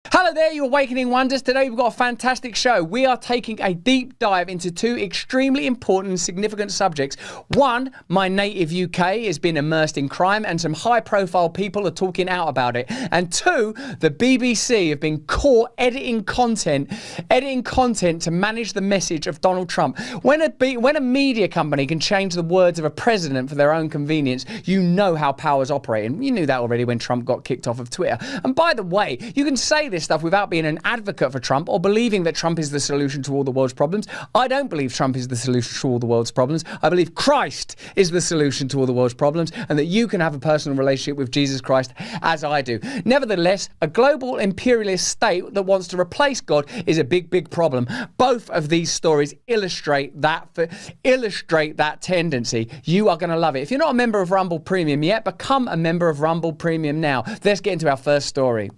Hello there, you Awakening Wonders. Today we've got a fantastic show. We are taking a deep dive into two extremely important and significant subjects. One, my native UK has been immersed in crime and some high-profile people are talking out about it. And two, the BBC have been caught editing content to manage the message of Donald Trump. When a media company can change the words of a president for their own convenience, you know how power's operating. You knew that already when Trump got kicked off of Twitter. And by the way, you can say this stuff without being an advocate for Trump or believing that Trump is the solution to all the world's problems. I don't believe Trump is the solution to all the world's problems. I believe Christ is the solution to all the world's problems, and that you can have a personal relationship with Jesus Christ as I do. Nevertheless, a global imperialist state that wants to replace God is a big, big problem. Both of these stories illustrate that tendency. You are going to love it. If you're not a member of Rumble Premium yet, become a member of Rumble Premium now. Let's get into our first story.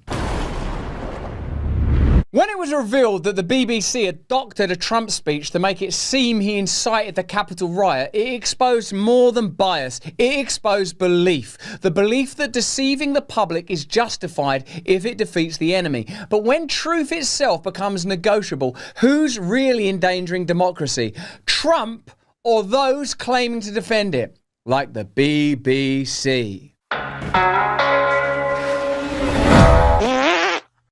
When it was revealed that the BBC had doctored a Trump speech to make it seem he incited the Capitol riot, it exposed more than bias. It exposed belief. The belief that deceiving the public is justified if it defeats the enemy. But when truth itself becomes negotiable, who's really endangering democracy? Trump or those claiming to defend it? Like the BBC.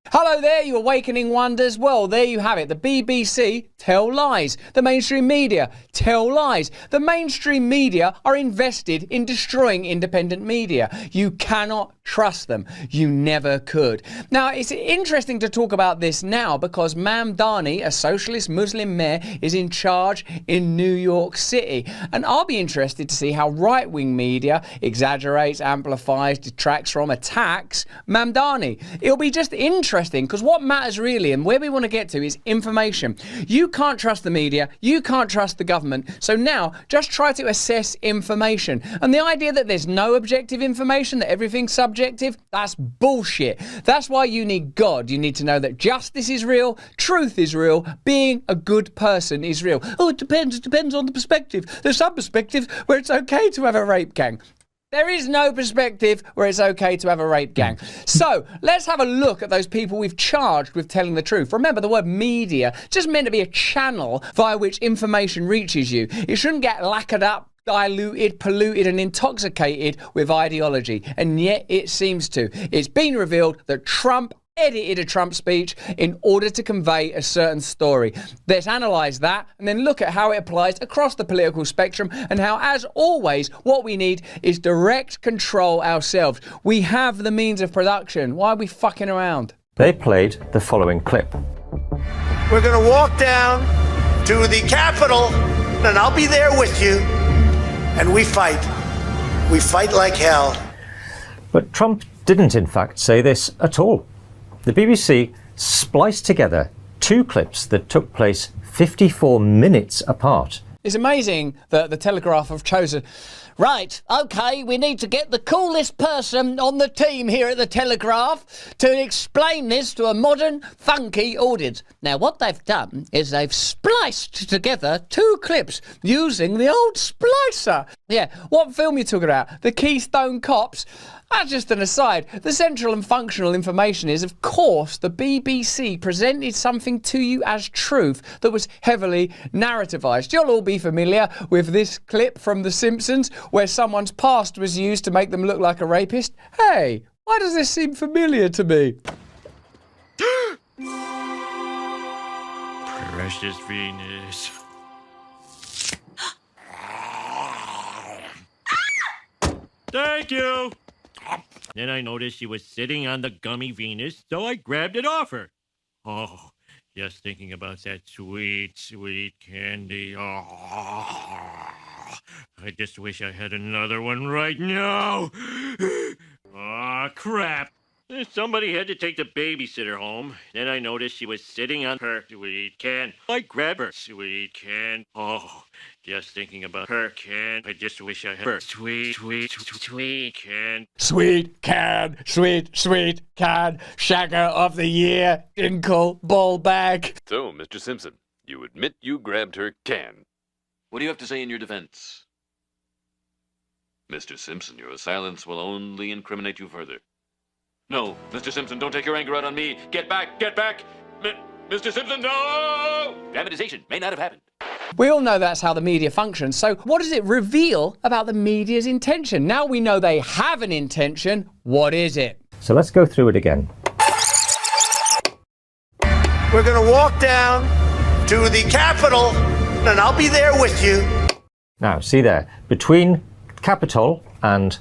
Hello there, you Awakening Wonders. Well, there you have it. The BBC tell lies. The mainstream media tell lies. The mainstream media are invested in destroying independent media. You cannot trust them. You never could. Now, it's interesting to talk about this now because Mamdani, a socialist Muslim mayor, is in charge in New York City. And I'll be interested to see how right-wing media exaggerates, amplifies, detracts from, attacks Mamdani. It'll be just interesting because what matters really and where we want to get to is information. You can't trust the media. You can't trust the government. So now just try to assess information. And the idea that there's no objective information, that everything's subjective, that's bullshit. That's why you need God. You need to know that justice is real, truth is real, being a good person is real. Oh, it depends on the perspective. There's some perspectives where it's okay to have a rape gang. There is no perspective where it's okay to have a rape gang. So let's have a look at those people we've charged with telling the truth. Remember, the word media is just meant to be a channel via which information reaches you. It shouldn't get lacquered up, diluted, polluted and intoxicated with ideology. And yet it seems to. It's been revealed that Trump edited a Trump speech in order to convey a certain story. Let's analyse that and then look at how it applies across the political spectrum and how, as always, what we need is direct control ourselves. We have the means of production. Why are we fucking around? They played the following clip. We're going to walk down to the Capitol and I'll be there with you. And we fight. We fight like hell. But Trump didn't, in fact, say this at all. The BBC spliced together two clips that took place 54 minutes apart. It's amazing that the Telegraph have chosen, right, OK, we need to get the coolest person on the team here at the Telegraph to explain this to a modern, funky audience. Now, what they've done is they've spliced together two clips using the old splicer. Yeah, what film you talking about? The Keystone Cops? That's just an aside. The central and functional information is, of course, the BBC presented something to you as truth that was heavily narrativized. You'll all be familiar with this clip from The Simpsons where someone's past was used to make them look like a rapist. Hey, why does this seem familiar to me? Precious Venus. Thank you. Then I noticed she was sitting on the gummy Venus, so I grabbed it off her. Oh, just thinking about that sweet, sweet candy. Oh, I just wish I had another one right now. Oh, crap. Somebody had to take the babysitter home. Then I noticed she was sitting on her sweet can. I grabbed her sweet can. Oh, just thinking about her can. I just wish I had her sweet, sweet, sweet can. Sweet can, sweet, sweet can. Shagger of the year, Dinkle, ball bag. So, Mr. Simpson, you admit you grabbed her can. What do you have to say in your defense? Mr. Simpson, your silence will only incriminate you further. No, Mr. Simpson, don't take your anger out on me. Get back, get back! Mr. Simpson, no! Weaponization may not have happened. We all know that's how the media functions. So what does it reveal about the media's intention? Now we know they have an intention. What is it? So let's go through it again. We're going to walk down to the Capitol, and I'll be there with you. Now, see there, between Capitol and,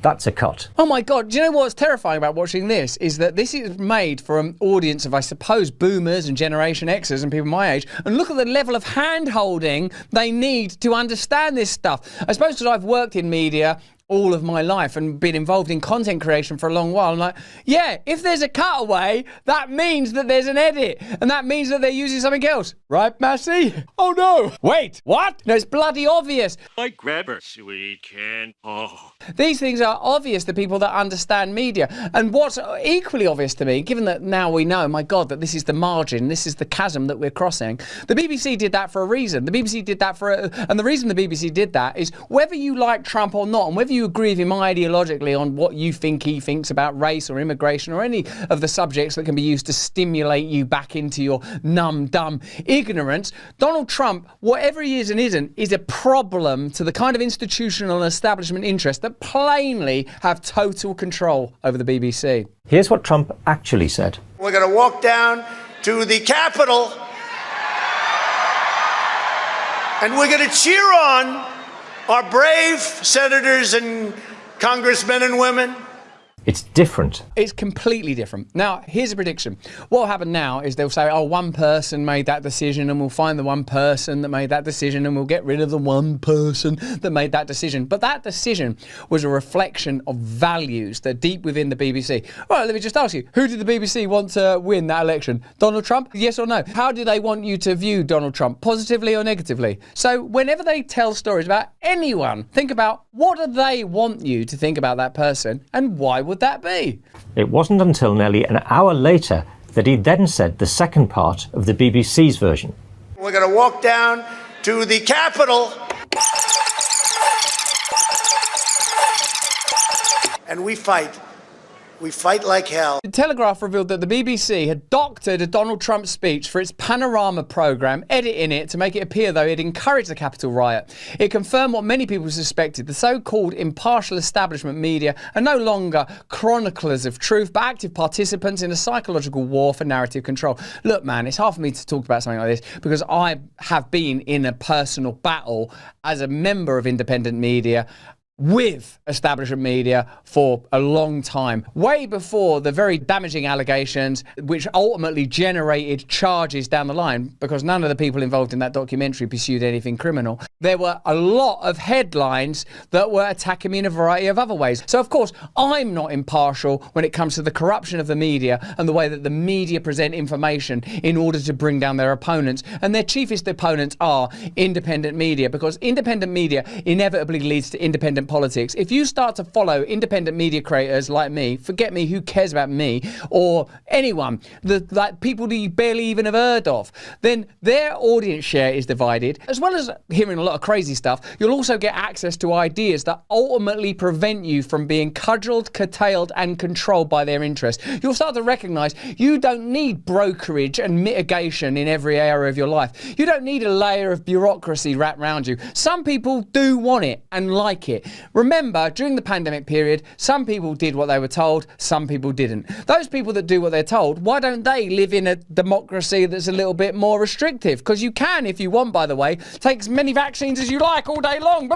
that's a cut. Oh my God, do you know what's terrifying about watching this? Is that this is made for an audience of, I suppose, boomers and Generation Xers and people my age. And look at the level of hand-holding they need to understand this stuff. I suppose because I've worked in media all of my life and been involved in content creation for a long while. I'm like, yeah, if there's a cutaway, that means that there's an edit. And that means that they're using something else. Right, Massey? Oh no. Wait, what? No, it's bloody obvious. I grab her, sweet Ken. Oh. These things are obvious to people that understand media. And what's equally obvious to me, given that now we know, my God, that this is the margin, this is the chasm that we're crossing. The BBC did that for a reason. The BBC did that and the reason the BBC did that is whether you like Trump or not, and whether you agree with him ideologically on what you think he thinks about race or immigration or any of the subjects that can be used to stimulate you back into your numb, dumb ignorance, Donald Trump, whatever he is and isn't, is a problem to the kind of institutional and establishment interests that plainly have total control over the BBC. Here's what Trump actually said. We're going to walk down to the Capitol, and we're going to cheer on our brave senators and congressmen and women. It's different. It's completely different. Now, here's a prediction. What will happen now is they'll say, oh, one person made that decision and we'll find the one person that made that decision and we'll get rid of the one person that made that decision. But that decision was a reflection of values that are deep within the BBC. Well, let me just ask you, who did the BBC want to win that election? Donald Trump? Yes or no? How do they want you to view Donald Trump? Positively or negatively? So whenever they tell stories about anyone, think about what do they want you to think about that person and why would that be? It wasn't until nearly an hour later that he then said the second part of the BBC's version. We're going to walk down to the Capitol, and we fight. We fight like hell. The Telegraph revealed that the BBC had doctored a Donald Trump speech for its Panorama programme, editing it to make it appear though it encouraged the Capitol riot. It confirmed what many people suspected. The so-called impartial establishment media are no longer chroniclers of truth, but active participants in a psychological war for narrative control. Look, man, it's hard for me to talk about something like this because I have been in a personal battle as a member of independent media with establishment media for a long time, way before the very damaging allegations which ultimately generated charges down the line, because none of the people involved in that documentary pursued anything criminal. There were a lot of headlines that were attacking me in a variety of other ways. So of course, I'm not impartial when it comes to the corruption of the media and the way that the media present information in order to bring down their opponents. And their chiefest opponents are independent media, because independent media inevitably leads to independent politics. If you start to follow independent media creators like me, forget me, who cares about me, or anyone, like people that you barely even have heard of, then their audience share is divided. As well as hearing a lot of crazy stuff, you'll also get access to ideas that ultimately prevent you from being cudgeled, curtailed, and controlled by their interests. You'll start to recognise you don't need brokerage and mitigation in every area of your life. You don't need a layer of bureaucracy wrapped around you. Some people do want it and like it. Remember, during the pandemic period, some people did what they were told, some people didn't. Those people that do what they're told, why don't they live in a democracy that's a little bit more restrictive? Because you can, if you want, by the way, take as many vaccines as you like all day long.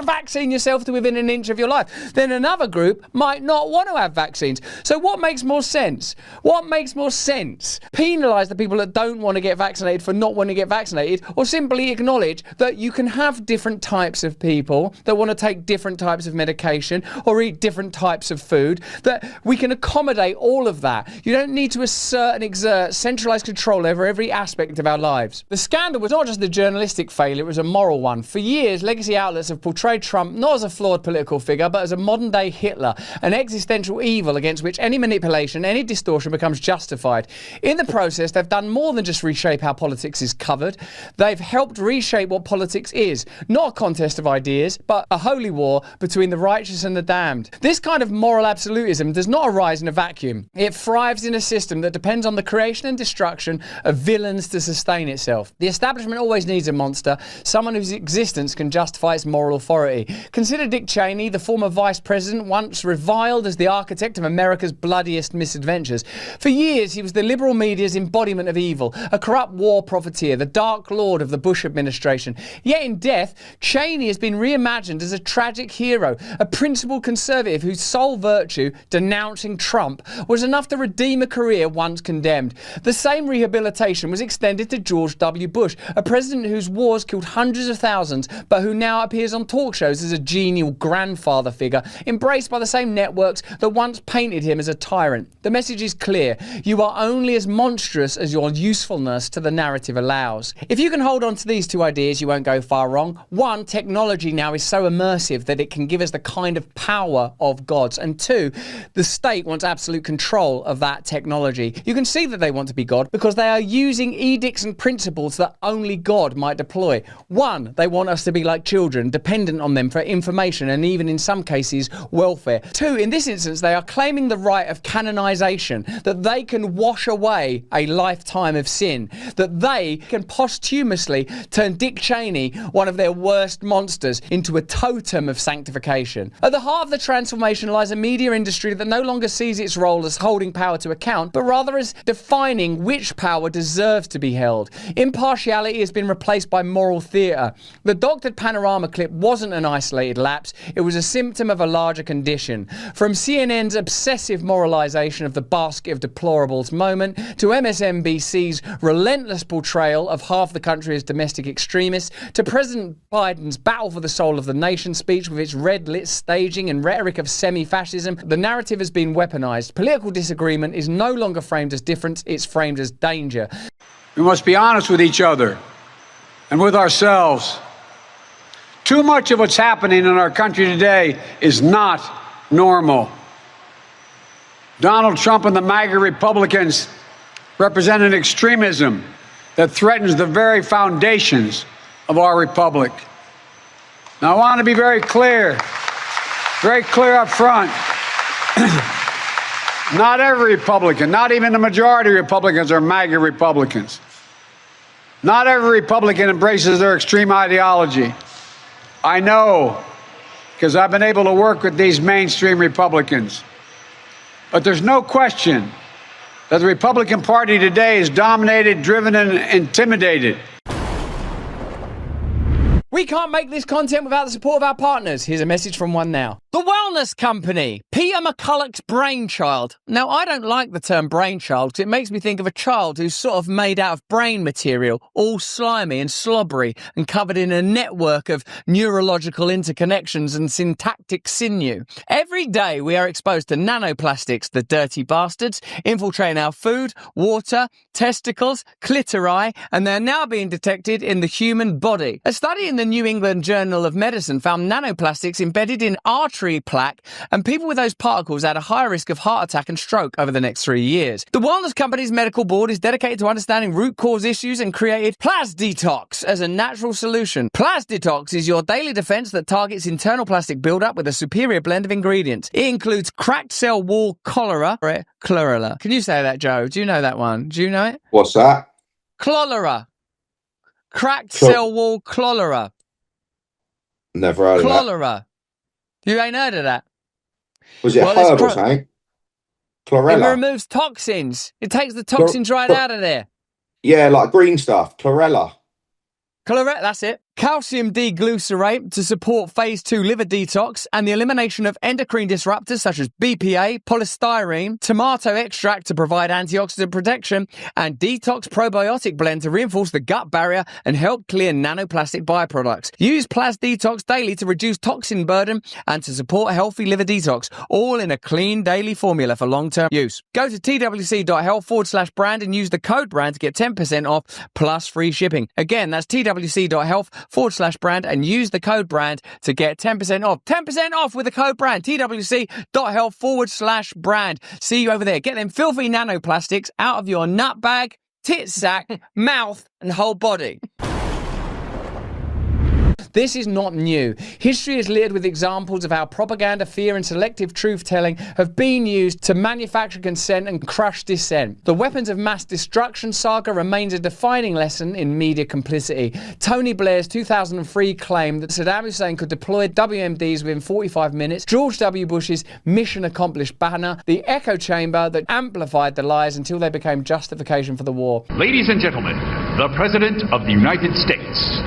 Vaccine yourself to within an inch of your life. Then another group might not want to have vaccines. So what makes more sense? What makes more sense? Penalise the people that don't want to get vaccinated for not wanting to get vaccinated, or simply acknowledge that you can have different types of people that want to take different types of medication or eat different types of food, that we can accommodate all of that. You don't need to assert and exert centralised control over every aspect of our lives. The scandal was not just a journalistic failure, it was a moral one. For years, legacy outlets have portrayed Trump not as a flawed political figure, but as a modern-day Hitler, an existential evil against which any manipulation, any distortion becomes justified. In the process, they've done more than just reshape how politics is covered. They've helped reshape what politics is. Not a contest of ideas, but a holy holy war between the righteous and the damned. This kind of moral absolutism does not arise in a vacuum. It thrives in a system that depends on the creation and destruction of villains to sustain itself. The establishment always needs a monster, someone whose existence can justify its moral authority. Consider Dick Cheney, the former vice president, once reviled as the architect of America's bloodiest misadventures. For years, he was the liberal media's embodiment of evil, a corrupt war profiteer, the dark lord of the Bush administration. Yet in death, Cheney has been reimagined as a tragic hero, a principled conservative whose sole virtue, denouncing Trump, was enough to redeem a career once condemned. The same rehabilitation was extended to George W. Bush, a president whose wars killed hundreds of thousands, but who now appears on talk shows as a genial grandfather figure, embraced by the same networks that once painted him as a tyrant. The message is clear. You are only as monstrous as your usefulness to the narrative allows. If you can hold on to these two ideas, you won't go far wrong. One, technology now is so immersive that it can give us the kind of power of gods. And two, the state wants absolute control of that technology. You can see that they want to be God because they are using edicts and principles that only God might deploy. One, they want us to be like children, dependent on them for information and even in some cases welfare. Two, in this instance, they are claiming the right of canonization, that they can wash away a lifetime of sin, that they can posthumously turn Dick Cheney, one of their worst monsters, into a totem of sanctification. At the heart of the transformation lies a media industry that no longer sees its role as holding power to account, but rather as defining which power deserves to be held. Impartiality has been replaced by moral theatre. The doctored panorama clip wasn't an isolated lapse, it was a symptom of a larger condition. From CNN's obsessive moralisation of the basket of deplorables moment, to MSNBC's relentless portrayal of half the country as domestic extremists, to President Biden's battle for the soul of the nation speech with its red-lit staging and rhetoric of semi-fascism, the narrative has been weaponised. Political disagreement is no longer framed as difference, it's framed as danger. We must be honest with each other and with ourselves. Too much of what's happening in our country today is not normal. Donald Trump and the MAGA Republicans represent an extremism that threatens the very foundations of our republic. Now, I want to be very clear up front. Not every Republican, not even the majority of Republicans are MAGA Republicans. Not every Republican embraces their extreme ideology. I know, because I've been able to work with these mainstream Republicans. But there's no question that the Republican Party today is dominated, driven, and intimidated. We can't make this content without the support of our partners. Here's a message from one now. The Wellness Company, Peter McCulloch's brainchild. Now, I don't like the term brainchild because it makes me think of a child who's sort of made out of brain material, all slimy and slobbery and covered in a network of neurological interconnections and syntactic sinew. Every day we are exposed to nanoplastics, the dirty bastards, infiltrating our food, water, testicles, clitori, and they're now being detected in the human body. A study in the New England Journal of Medicine found nanoplastics embedded in artery plaque, and people with those particles had a higher risk of heart attack and stroke over the next 3 years. The Wellness Company's medical board is dedicated to understanding root cause issues and created Plasdetox as a natural solution. Plasdetox is your daily defense that targets internal plastic buildup with a superior blend of ingredients. It includes cracked cell wall cholera. Can you say that, Joe? Do you know that one? Do you know it? What's that? Cholera. Cracked cell wall cholera. Never heard of that. Cholera. You ain't heard of that? Was it a herb or something? Chlorella. It removes toxins. It takes the toxins right out of there. Yeah, like green stuff. Chlorella. That's it. Calcium D-glucerate to support phase 2 liver detox and the elimination of endocrine disruptors such as BPA, polystyrene, tomato extract to provide antioxidant protection, and detox probiotic blend to reinforce the gut barrier and help clear nanoplastic byproducts. Use Plasdetox daily to reduce toxin burden and to support healthy liver detox, all in a clean daily formula for long-term use. Go to twc.health/brand and use the code brand to get 10% off plus free shipping. Again, that's twc.health/brand and use the code brand to get 10% off. 10% off with the code brand. twc.health/brand. See you over there. Get them filthy nanoplastics out of your nut bag, tit sack, mouth, and whole body. This is not new. History is littered with examples of how propaganda, fear and selective truth-telling have been used to manufacture consent and crush dissent. The weapons of mass destruction saga remains a defining lesson in media complicity. Tony Blair's 2003 claim that Saddam Hussein could deploy WMDs within 45 minutes, George W. Bush's mission accomplished banner, the echo chamber that amplified the lies until they became justification for the war. Ladies and gentlemen, the President of the United States.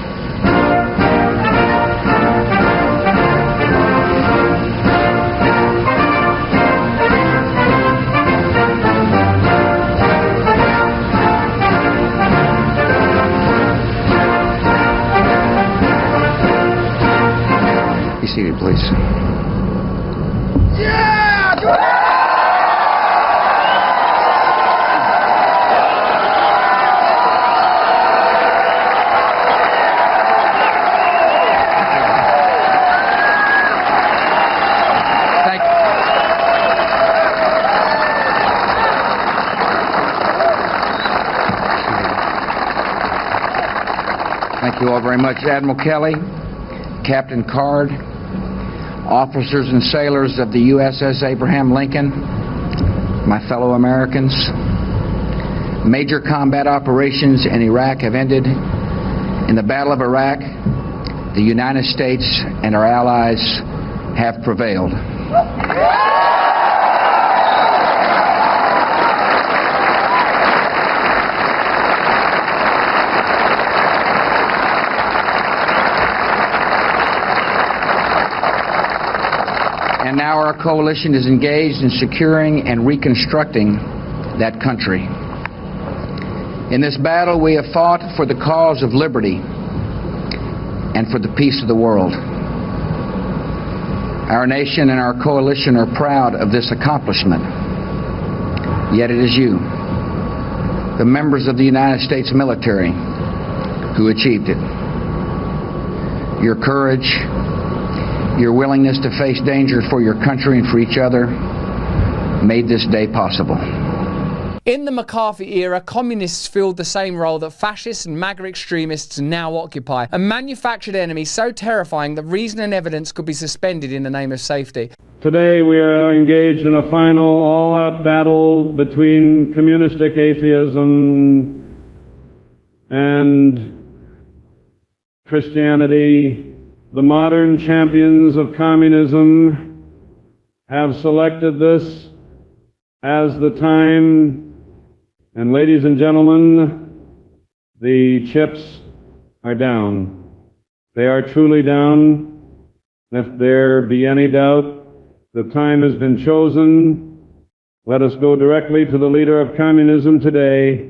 Be seated, please. Thank you all very much, Admiral Kelly, Captain Card, officers and sailors of the USS Abraham Lincoln, my fellow Americans. Major combat operations in Iraq have ended. In the Battle of Iraq, the United States and our allies have prevailed. And now our coalition is engaged in securing and reconstructing that country. In this battle, we have fought for the cause of liberty and for the peace of the world. Our nation and our coalition are proud of this accomplishment. Yet it is you, the members of the United States military, who achieved it. Your courage, your willingness to face danger for your country and for each other made this day possible. In the McCarthy era, communists filled the same role that fascists and MAGA extremists now occupy, a manufactured enemy so terrifying that reason and evidence could be suspended in the name of safety. Today we are engaged in a final all-out battle between communistic atheism and Christianity. The modern champions of communism have selected this as the time, and ladies and gentlemen, the chips are down. They are truly down. If there be any doubt, the time has been chosen. Let us go directly to the leader of communism today,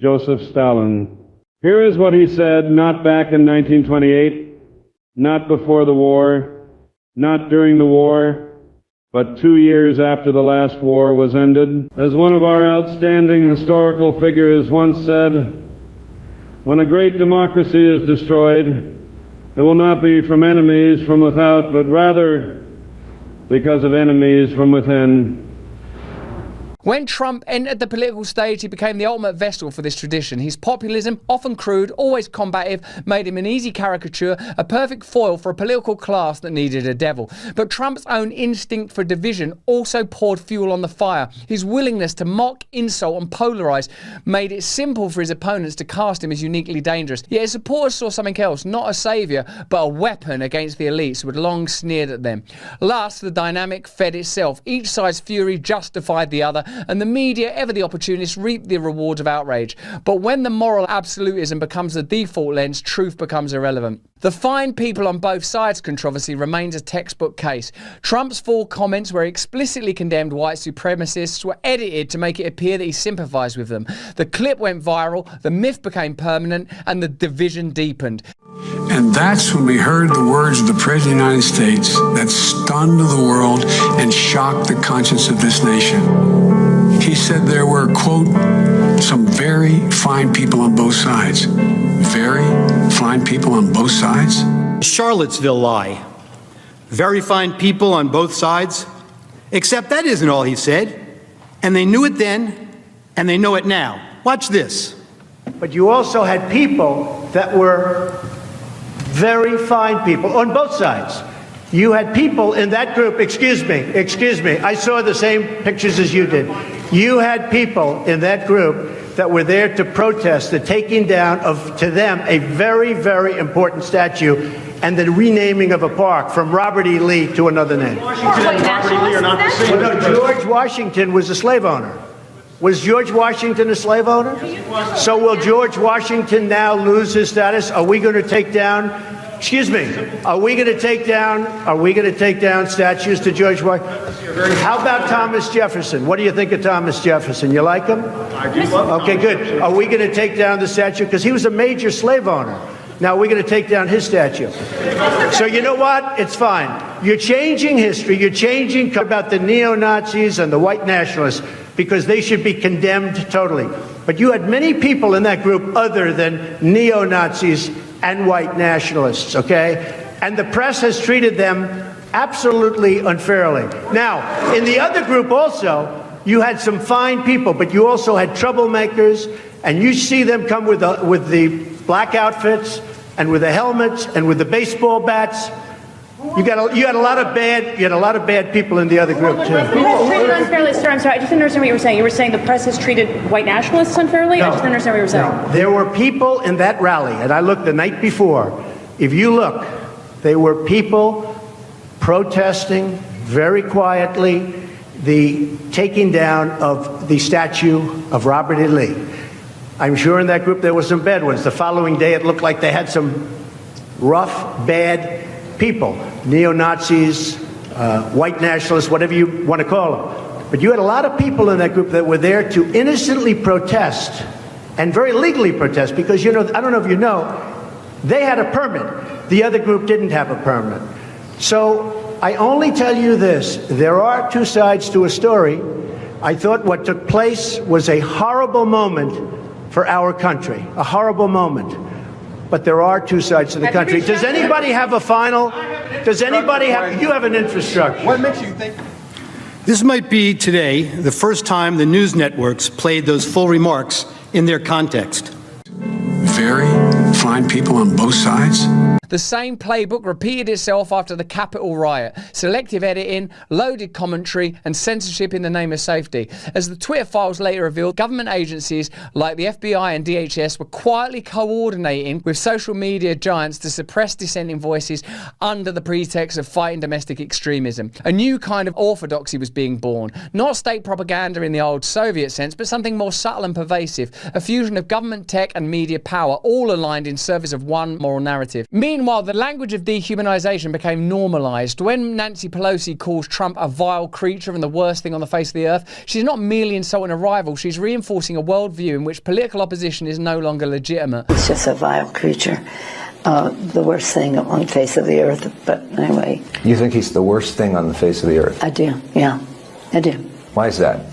Joseph Stalin. Here is what he said, not back in 1928, not before the war, not during the war, but 2 years after the last war was ended. As one of our outstanding historical figures once said, when a great democracy is destroyed, it will not be from enemies from without, but rather because of enemies from within. When Trump entered the political stage, he became the ultimate vessel for this tradition. His populism, often crude, always combative, made him an easy caricature, a perfect foil for a political class that needed a devil. But Trump's own instinct for division also poured fuel on the fire. His willingness to mock, insult and polarize made it simple for his opponents to cast him as uniquely dangerous. Yet his supporters saw something else, not a saviour, but a weapon against the elites who had long sneered at them. Last, the dynamic fed itself. Each side's fury justified the other, and the media, ever the opportunists, reap the rewards of outrage. But when the moral absolutism becomes the default lens, truth becomes irrelevant. The fine people on both sides controversy remains a textbook case. Trump's full comments where he explicitly condemned white supremacists were edited to make it appear that he sympathised with them. The clip went viral, the myth became permanent, and the division deepened. And that's when we heard the words of the President of the United States that stunned the world and shocked the conscience of this nation. He said there were, quote, some very fine people on both sides. Very fine people on both sides? Charlottesville lie. Very fine people on both sides. Except that isn't all he said. And they knew it then, and they know it now. Watch this. But you also had people that were very fine people on both sides. You had people in that group, excuse me, I saw the same pictures as you did. You had people in that group that were there to protest the taking down of, to them, a very, very important statue and the renaming of a park from Robert E. Lee to another name. Washington and Robert E. Lee are not the same. Well, no, George Washington was a slave owner. Was George Washington a slave owner? So will George Washington now lose his status? Are we going to take down, excuse me, are we going to take down statues to George Washington? How about Thomas Jefferson? What do you think of Thomas Jefferson? You like him? I do love Okay, good. Are we going to take down the statue? Because he was a major slave owner. Now we're going to take down his statue. So you know what? It's fine. You're changing history. You're changing about the neo-Nazis and the white nationalists because they should be condemned totally. But you had many people in that group other than neo-Nazis and white nationalists, okay? And the press has treated them absolutely unfairly. Now, in the other group also, you had some fine people, but you also had troublemakers, and you see them come with the black outfits and with the helmets and with the baseball bats. You had a lot of bad people in the other group too. Treated unfairly, sir. I'm sorry, I just didn't understand what you were saying. You were saying the press has treated white nationalists unfairly? No, I just didn't understand what you were saying. No. There were people in that rally, and I looked the night before. If you look, there were people protesting very quietly the taking down of the statue of Robert E. Lee. I'm sure in that group there were some bad ones. The following day it looked like they had some rough, bad people, neo-Nazis, white nationalists, whatever you want to call them. But you had a lot of people in that group that were there to innocently protest and very legally protest because, you know, I don't know if you know, they had a permit. The other group didn't have a permit. So I only tell you this, there are two sides to a story. I thought what took place was a horrible moment for our country, a horrible moment. But there are two sides to the country. Does anybody have a final? Does anybody have? You have an infrastructure. What makes you think? This might be today the first time the news networks played those full remarks in their context. Very fine people on both sides. The same playbook repeated itself after the Capitol riot. Selective editing, loaded commentary, and censorship in the name of safety. As the Twitter files later revealed, government agencies like the FBI and DHS were quietly coordinating with social media giants to suppress dissenting voices under the pretext of fighting domestic extremism. A new kind of orthodoxy was being born. Not state propaganda in the old Soviet sense, but something more subtle and pervasive. A fusion of government, tech, and media power, all aligned in service of one moral narrative. Meanwhile, the language of dehumanization became normalized. When Nancy Pelosi calls Trump a vile creature and the worst thing on the face of the earth, she's not merely insulting a rival, she's reinforcing a worldview in which political opposition is no longer legitimate. He's just a vile creature. The worst thing on the face of the earth, but anyway. You think he's the worst thing on the face of the earth? I do, yeah, I do. Why is that?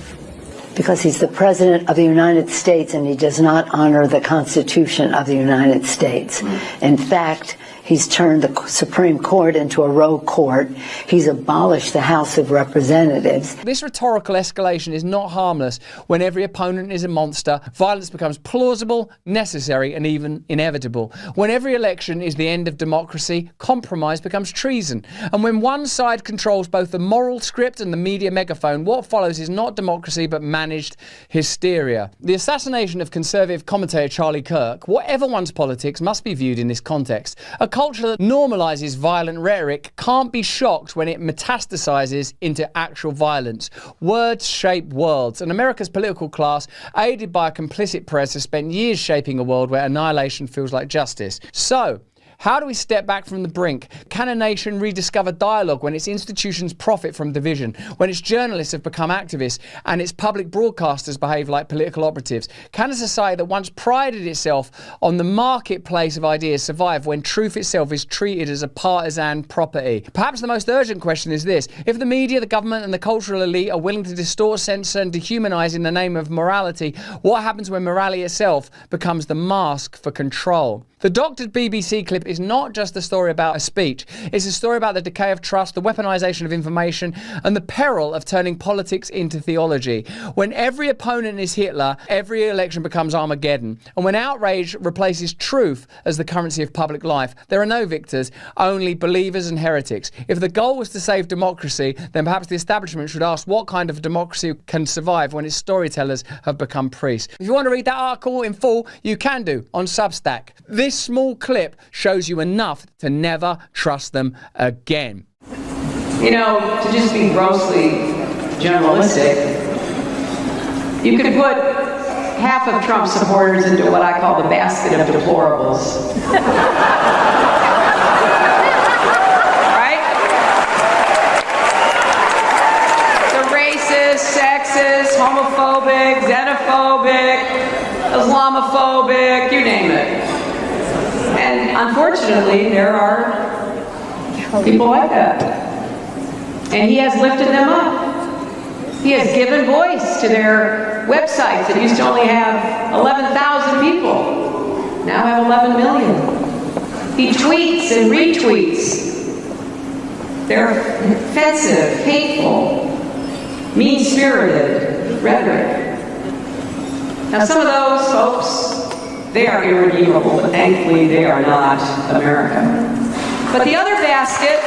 Because he's the President of the United States and he does not honor the Constitution of the United States. In fact, he's turned the Supreme Court into a rogue court. He's abolished the House of Representatives. This rhetorical escalation is not harmless when every opponent is a monster. Violence becomes plausible, necessary, and even inevitable. When every election is the end of democracy, compromise becomes treason. And when one side controls both the moral script and the media megaphone, what follows is not democracy but managed hysteria. The assassination of conservative commentator Charlie Kirk, whatever one's politics, must be viewed in this context. A culture that normalizes violent rhetoric can't be shocked when it metastasizes into actual violence. Words shape worlds, and America's political class, aided by a complicit press, has spent years shaping a world where annihilation feels like justice. So, how do we step back from the brink? Can a nation rediscover dialogue when its institutions profit from division, when its journalists have become activists and its public broadcasters behave like political operatives? Can a society that once prided itself on the marketplace of ideas survive when truth itself is treated as a partisan property? Perhaps the most urgent question is this: if the media, the government and the cultural elite are willing to distort, censor and dehumanize in the name of morality, what happens when morality itself becomes the mask for control? The doctored BBC clip is not just a story about a speech. It's a story about the decay of trust, the weaponization of information, and the peril of turning politics into theology. When every opponent is Hitler, every election becomes Armageddon. And when outrage replaces truth as the currency of public life, there are no victors, only believers and heretics. If the goal was to save democracy, then perhaps the establishment should ask what kind of democracy can survive when its storytellers have become priests. If you want to read that article in full, you can do on Substack. This small clip shows you enough to never trust them again. You know, to just be grossly generalistic, you could put half of Trump supporters into what I call the basket of deplorables. Right? The racist, sexist, homophobic, xenophobic, Islamophobic, you name it. And unfortunately, there are people like that. And he has lifted them up. He has given voice to their websites that used to only have 11,000 people, now have 11 million. He tweets and retweets. They're offensive, hateful, mean-spirited rhetoric. Now, some of those folks, they are irredeemable, but thankfully they are not America. But the other basket,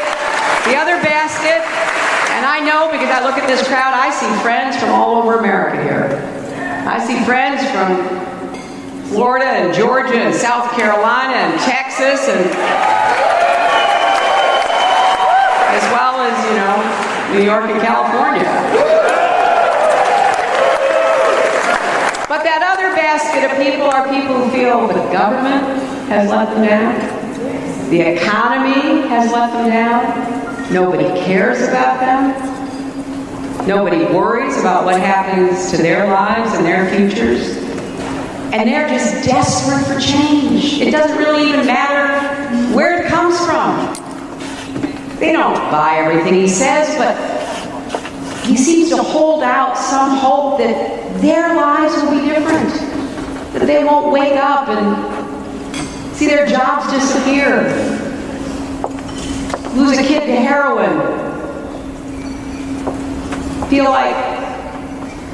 and I know because I look at this crowd, I see friends from all over America here. I see friends from Florida and Georgia and South Carolina and Texas, and as well as, you know, New York and California. But that other basket of people are people who feel the government has let them down, the economy has let them down, nobody cares about them, nobody worries about what happens to their lives and their futures, and they're just desperate for change. It doesn't really even matter where it comes from. They don't buy everything he says, but he seems to hold out some hope that their lives will be different, that they won't wake up and see their jobs disappear, lose a kid to heroin, feel like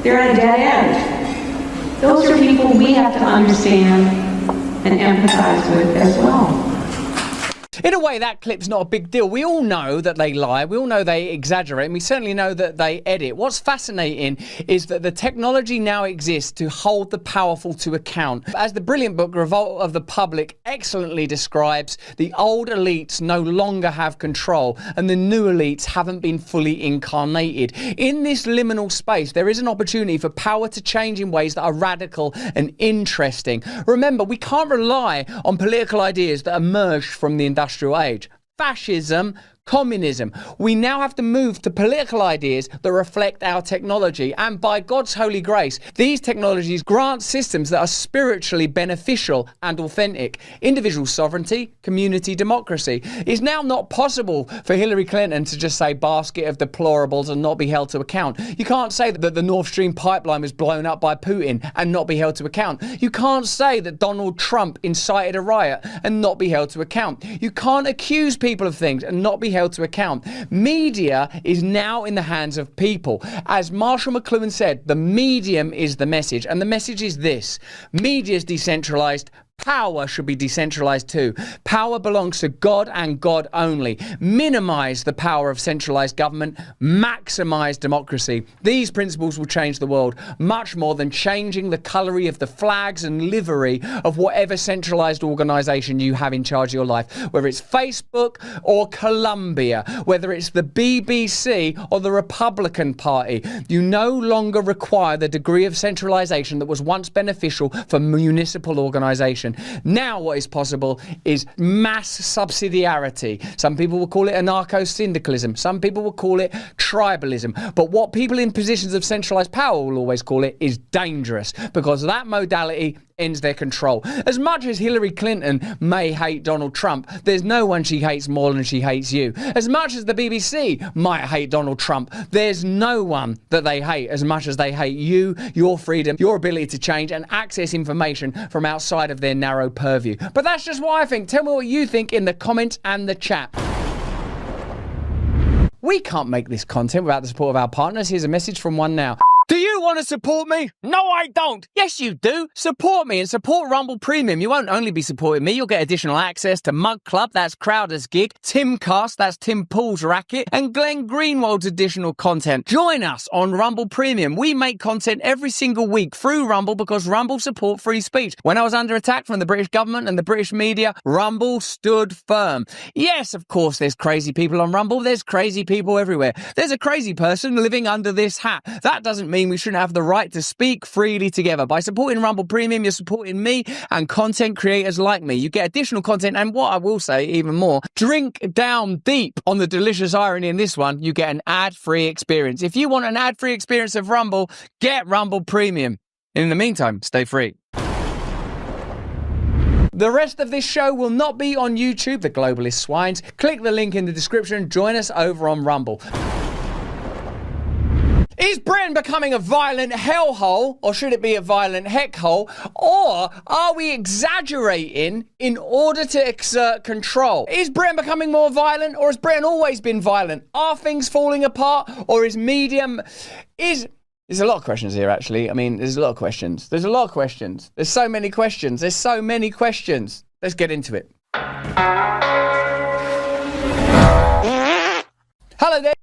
they're at a dead end. Those are people we have to understand and empathize with as well. In a way, that clip's not a big deal. We all know that they lie. We all know they exaggerate. And we certainly know that they edit. What's fascinating is that the technology now exists to hold the powerful to account. As the brilliant book Revolt of the Public excellently describes, the old elites no longer have control and the new elites haven't been fully incarnated. In this liminal space, there is an opportunity for power to change in ways that are radical and interesting. Remember, we can't rely on political ideas that emerged from the industrial age. Fascism, communism. We now have to move to political ideas that reflect our technology, and by God's holy grace, these technologies grant systems that are spiritually beneficial and authentic. Individual sovereignty, community democracy. It's now not possible for Hillary Clinton to just say basket of deplorables and not be held to account. You can't say that the Nord Stream pipeline was blown up by Putin and not be held to account. You can't say that Donald Trump incited a riot and not be held to account. You can't accuse people of things and not be held to account. Media is now in the hands of people. As Marshall McLuhan said, the medium is the message, and the message is this: media is decentralized. Power should be decentralized too. Power belongs to God and God only. Minimize the power of centralized government. Maximize democracy. These principles will change the world much more than changing the coloring of the flags and livery of whatever centralized organization you have in charge of your life. Whether it's Facebook or Columbia, whether it's the BBC or the Republican Party, you no longer require the degree of centralization that was once beneficial for municipal organizations. Now what is possible is mass subsidiarity. Some people will call it anarcho-syndicalism. Some people will call it tribalism. But what people in positions of centralized power will always call it is dangerous, because that modality ends their control. As much as Hillary Clinton may hate Donald Trump, there's no one she hates more than she hates you. As much as the BBC might hate Donald Trump, there's no one that they hate as much as they hate you, your freedom, your ability to change and access information from outside of their narrow purview. But that's just what I think. Tell me what you think in the comments and the chat. We can't make this content without the support of our partners. Here's a message from one now. Do you want to support me? No, I don't. Yes, you do. Support me and support Rumble Premium. You won't only be supporting me, you'll get additional access to Mug Club, that's Crowder's gig, Timcast, that's Tim Paul's racket, and Glenn Greenwald's additional content. Join us on Rumble Premium. We make content every single week through Rumble because Rumble support free speech. When I was under attack from the British government and the British media, Rumble stood firm. Yes, of course, there's crazy people on Rumble. There's crazy people everywhere. There's a crazy person living under this hat. That doesn't mean we shouldn't have the right to speak freely together. By supporting Rumble Premium, you're supporting me and content creators like me. You get additional content, and what I will say even more, drink down deep on the delicious irony in this one, you get an ad-free experience. If you want an ad-free experience of Rumble, get Rumble Premium. In the meantime, stay free. The rest of this show will not be on YouTube, the globalist swines. Click the link in the description. Join us over on Rumble. Is Britain becoming a violent hellhole, or should it be a violent heckhole? Or are we exaggerating in order to exert control? Is Britain becoming more violent, or has Britain always been violent? Are things falling apart, or is medium... There's a lot of questions here, actually. I mean, there's a lot of questions. There's so many questions. Let's get into it. Hello there.